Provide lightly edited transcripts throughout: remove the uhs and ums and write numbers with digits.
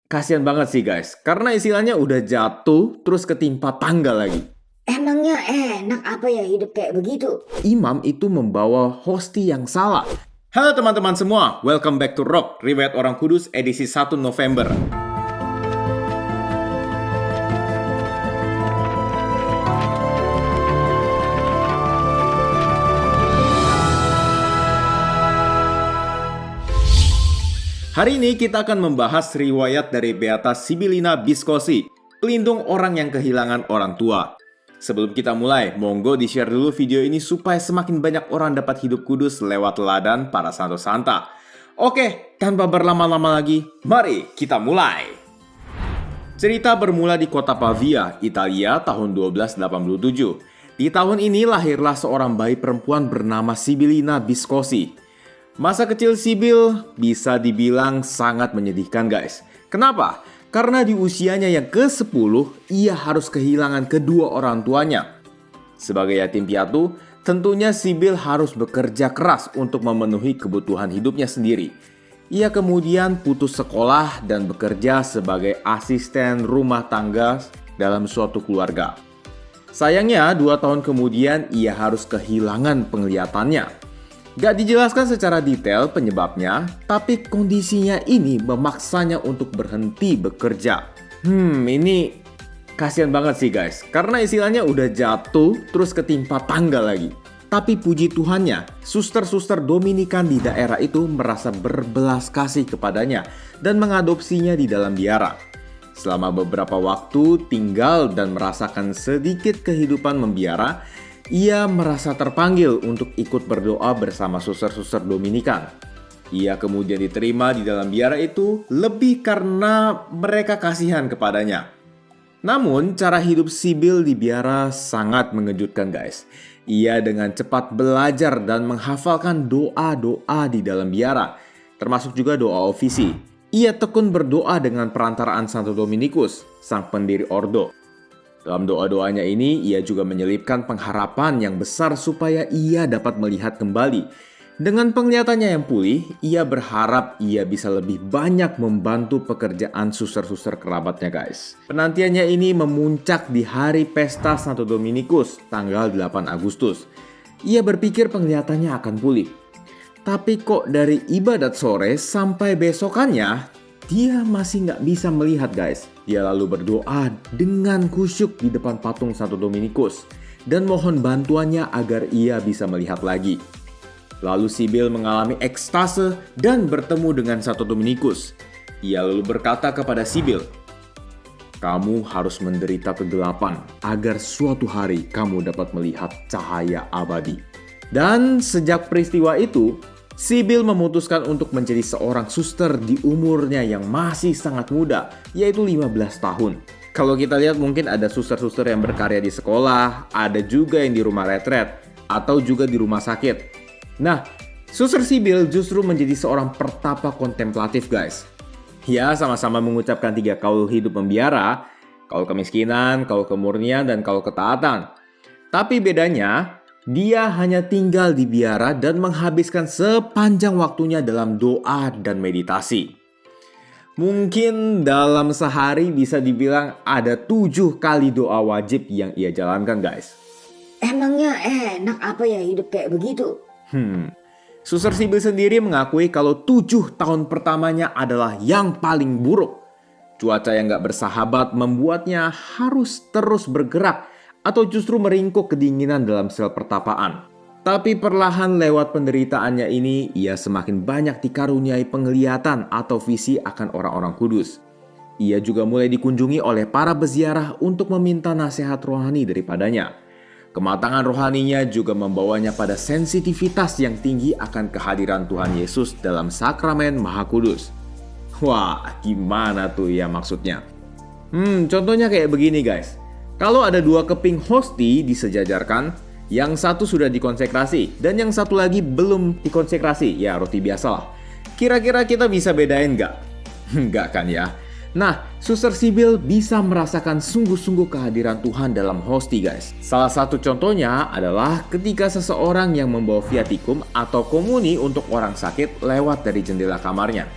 Kasian banget sih guys, karena istilahnya udah jatuh terus ketimpa tangga lagi. Emangnya enak apa ya hidup kayak begitu? Imam itu membawa hosti yang salah. Halo teman-teman semua, welcome back to Rock, Riwayat Orang Kudus edisi 1 November. Hari ini kita akan membahas riwayat dari Beata Sibilina Biscosi, pelindung orang yang kehilangan orang tua. Sebelum kita mulai, monggo di-share dulu video ini supaya semakin banyak orang dapat hidup kudus lewat teladan para santo santa. Oke, tanpa berlama-lama lagi, mari kita mulai. Cerita bermula di kota Pavia, Italia tahun 1287. Di tahun ini lahirlah seorang bayi perempuan bernama Sibilina Biscosi. Masa kecil Sibyl bisa dibilang sangat menyedihkan guys. Kenapa? Karena di usianya yang ke-10, ia harus kehilangan kedua orang tuanya. Sebagai yatim piatu, tentunya Sibyl harus bekerja keras untuk memenuhi kebutuhan hidupnya sendiri. Ia kemudian putus sekolah dan bekerja sebagai asisten rumah tangga dalam suatu keluarga. Sayangnya, 2 tahun kemudian ia harus kehilangan penglihatannya. Gak dijelaskan secara detail penyebabnya, tapi kondisinya ini memaksanya untuk berhenti bekerja. Ini kasian banget sih guys, karena istilahnya udah jatuh terus ketimpa tangga lagi. Tapi puji Tuhannya, suster-suster Dominikan di daerah itu merasa berbelas kasih kepadanya dan mengadopsinya di dalam biara. Selama beberapa waktu tinggal dan merasakan sedikit kehidupan membiara, ia merasa terpanggil untuk ikut berdoa bersama suster-suster Dominikan. Ia kemudian diterima di dalam biara itu lebih karena mereka kasihan kepadanya. Namun, cara hidup Sibyl di biara sangat mengejutkan guys. Ia dengan cepat belajar dan menghafalkan doa-doa di dalam biara, termasuk juga doa ofisi. Ia tekun berdoa dengan perantaraan Santo Dominikus, sang pendiri ordo. Dalam doa-doanya ini, ia juga menyelipkan pengharapan yang besar supaya ia dapat melihat kembali. Dengan penglihatannya yang pulih, ia berharap ia bisa lebih banyak membantu pekerjaan suster-suster kerabatnya guys. Penantiannya ini memuncak di hari pesta Santo Dominikus, tanggal 8 Agustus. Ia berpikir penglihatannya akan pulih. Tapi kok dari ibadat sore sampai besokannya, dia masih nggak bisa melihat guys. Dia lalu berdoa dengan khusyuk di depan patung Santo Dominikus dan mohon bantuannya agar ia bisa melihat lagi. Lalu Sibyl mengalami ekstase dan bertemu dengan Santo Dominikus. Ia lalu berkata kepada Sibyl, "Kamu harus menderita kegelapan agar suatu hari kamu dapat melihat cahaya abadi." Dan sejak peristiwa itu, Sibyl memutuskan untuk menjadi seorang suster di umurnya yang masih sangat muda, yaitu 15 tahun. Kalau kita lihat mungkin ada suster-suster yang berkarya di sekolah, ada juga yang di rumah retret, atau juga di rumah sakit. Nah, suster Sibyl justru menjadi seorang pertapa kontemplatif guys. Ya, sama-sama mengucapkan 3 kaul hidup membiara, kaul kemiskinan, kaul kemurnian, dan kaul ketaatan. Tapi bedanya, dia hanya tinggal di biara dan menghabiskan sepanjang waktunya dalam doa dan meditasi. Mungkin dalam sehari bisa dibilang ada 7 kali doa wajib yang ia jalankan guys. Emangnya enak apa ya hidup kayak begitu? Suster Sibyl sendiri mengakui kalau 7 tahun pertamanya adalah yang paling buruk. Cuaca yang gak bersahabat membuatnya harus terus bergerak atau justru meringkuk kedinginan dalam sel pertapaan. Tapi perlahan lewat penderitaannya ini, ia semakin banyak dikaruniai penglihatan atau visi akan orang-orang kudus. Ia juga mulai dikunjungi oleh para peziarah untuk meminta nasihat rohani daripadanya. Kematangan rohaninya juga membawanya pada sensitivitas yang tinggi akan kehadiran Tuhan Yesus dalam sakramen Maha Kudus. Wah, gimana tuh ya maksudnya? Contohnya kayak begini guys. Kalau ada 2 keping hosti disejajarkan, yang satu sudah dikonsekrasi dan yang satu lagi belum dikonsekrasi, ya roti biasa lah. Kira-kira kita bisa bedain nggak? Nggak kan ya? Nah, suster Sibyl bisa merasakan sungguh-sungguh kehadiran Tuhan dalam hosti guys. Salah satu contohnya adalah ketika seseorang yang membawa viatikum atau komuni untuk orang sakit lewat dari jendela kamarnya.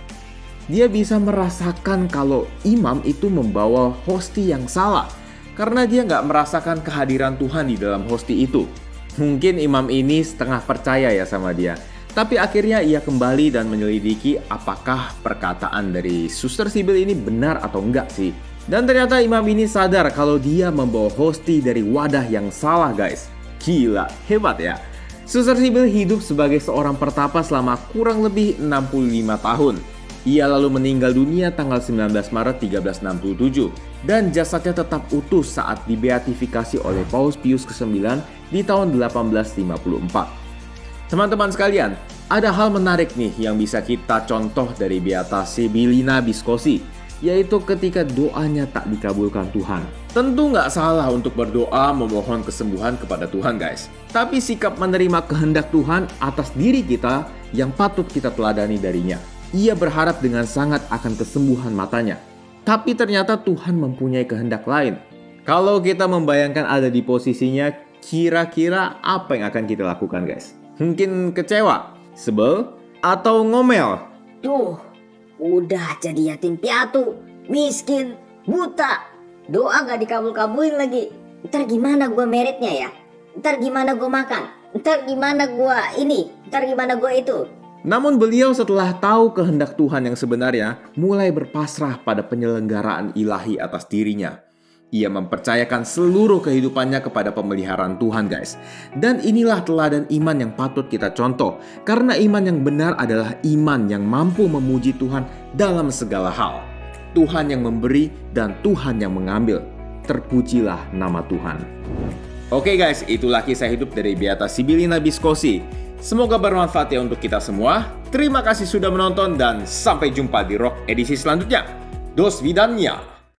dia bisa merasakan kalau imam itu membawa hosti yang salah karena dia nggak merasakan kehadiran Tuhan di dalam hosti itu. Mungkin imam ini setengah percaya ya sama dia, tapi akhirnya ia kembali dan menyelidiki apakah perkataan dari Suster Sibyl ini benar atau enggak sih. Dan ternyata imam ini sadar kalau dia membawa hosti dari wadah yang salah, guys. Gila, hebat ya. Suster Sibyl hidup sebagai seorang pertapa selama kurang lebih 65 tahun. Ia lalu meninggal dunia tanggal 19 Maret 1367 dan jasadnya tetap utuh saat dibeatifikasi oleh Paus Pius ke-9 di tahun 1854. Teman-teman sekalian, ada hal menarik nih yang bisa kita contoh dari Beata Sibylina Biscosi, yaitu ketika doanya tak dikabulkan Tuhan. Tentu nggak salah untuk berdoa memohon kesembuhan kepada Tuhan, guys. Tapi sikap menerima kehendak Tuhan atas diri kita yang patut kita teladani darinya. Ia berharap dengan sangat akan kesembuhan matanya. Tapi ternyata Tuhan mempunyai kehendak lain. Kalau kita membayangkan ada di posisinya, kira-kira apa yang akan kita lakukan, guys? Mungkin kecewa, sebel, atau ngomel? Tuh, udah jadi yatim piatu, miskin, buta. Doa gak dikabul-kabulin lagi. Ntar gimana gue meritnya ya? Ntar gimana gue makan? Ntar gimana gue ini? Ntar gimana gue itu? Namun beliau setelah tahu kehendak Tuhan yang sebenarnya, mulai berpasrah pada penyelenggaraan ilahi atas dirinya. Ia mempercayakan seluruh kehidupannya kepada pemeliharaan Tuhan, guys. Dan inilah teladan iman yang patut kita contoh. Karena iman yang benar adalah iman yang mampu memuji Tuhan dalam segala hal. Tuhan yang memberi dan Tuhan yang mengambil. Terpujilah nama Tuhan. Oke guys, itulah kisah hidup dari Beata Sibylina Biscosi. Semoga bermanfaat ya untuk kita semua. Terima kasih sudah menonton dan sampai jumpa di Rock edisi selanjutnya. Do svidaniya.